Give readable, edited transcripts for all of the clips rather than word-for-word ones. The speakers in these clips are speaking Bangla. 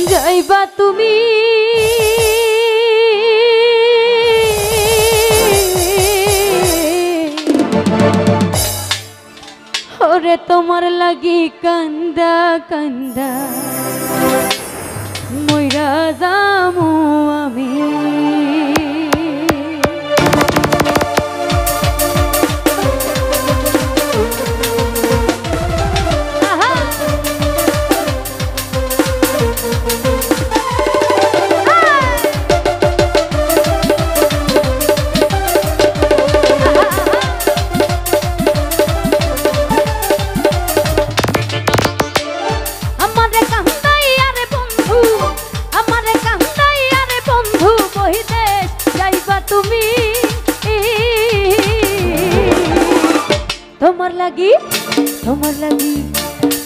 যাইবা তুমি ওরে তোমার লাগি কান্দা কান্দা মইরা যামু আমি তোমার লাগি তোমার লাগি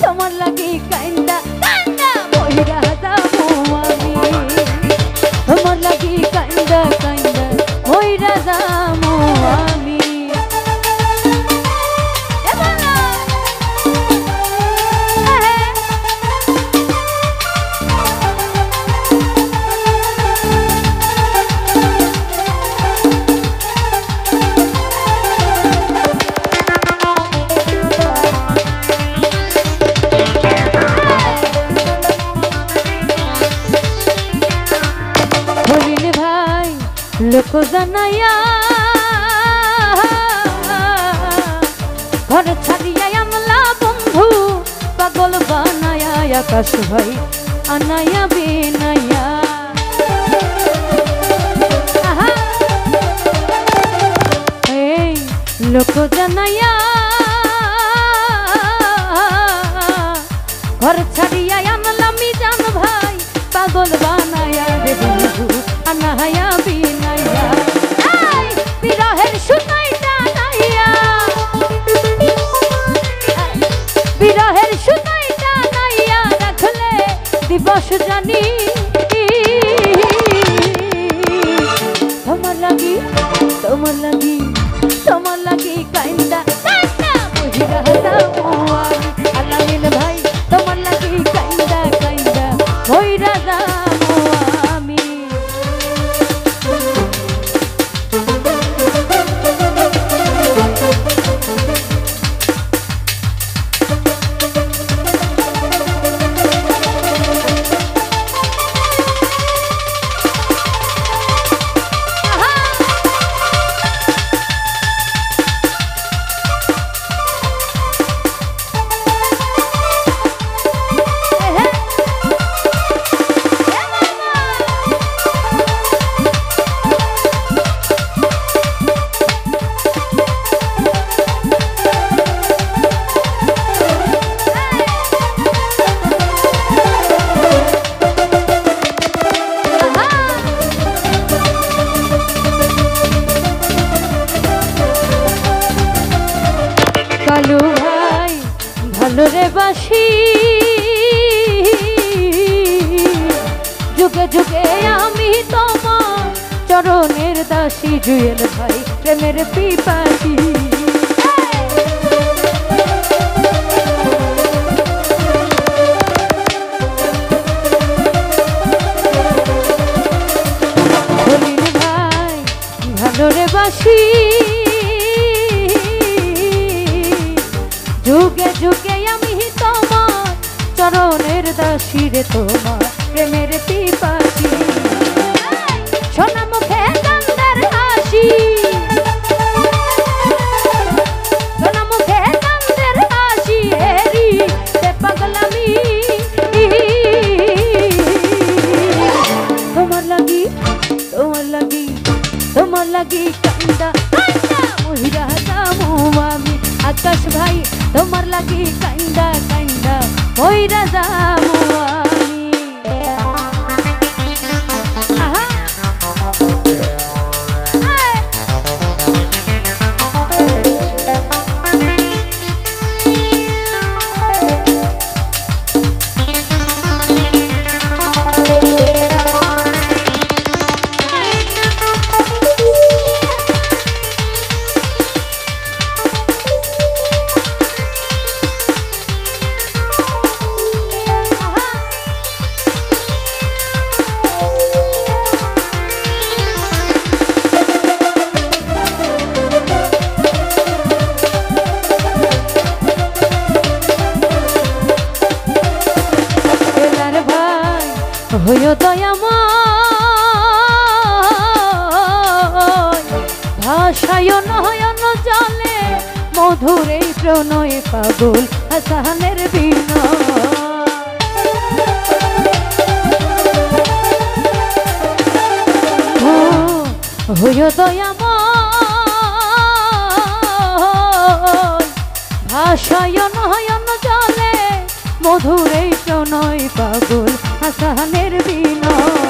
তোমার লাগি কান্দা কান্দা মইরা যাবো আমি তোমার লাগি কান্দা কান্দা মইরা যাবো আমি লোক জানাইয়া ঘর ছাড়িয়া আমলা বন্ধু পাগল বানায়া আকাশ ভাই আনায়া বিনায়া এই লোক জানাইয়া ঘর ছাড়িয়া আমলা মিজান ভাই পাগল বানায়া রে বন্ধু আনায়া বিনায়া বিরহের সুতাইটা নাইয়া বিরহের সুতাইটা নাইয়া রাখলে দিবস জানি তোমার লাগি তোমার লাগি তোমার লাগি কান্দা কান্দা মহিরা যাবো আমি আলামিন ভাই তোমার লাগি কান্দা কান্দা মহিরা যাবো আমি কালু ভাই ভালো রে বাসি যুগে যুগে আমি তোমার চরণের দাসী জুয়েল ভাই প্রেমের পিপাসী হরিণ ভাই ভালো রে বাসি যুগে যুগে আমি তোমার চরণের দাসী রে তোমার প্রেমের পিপাসী সোনা মুখে কান্দার হাসি সোনা মুখে কান্দার হাসি হেরি তে পাগলামি তোমার লাগি তোমার লাগি তোমার লাগি কান্দা কান্দা মহিরা যাবো আমি আকাশ ভাই তোমার লাগি কান্দা কান্দা মইরা যাবো আমি হইও দয়াময় ভাষায় নয়ন জলে মধুর এই প্রণয় পাগল হাসানের বিনয় হইও দয়াময় ভাষায় নয়ন জলে মধুর এই প্রণয় পাগল হাসানের বিনয়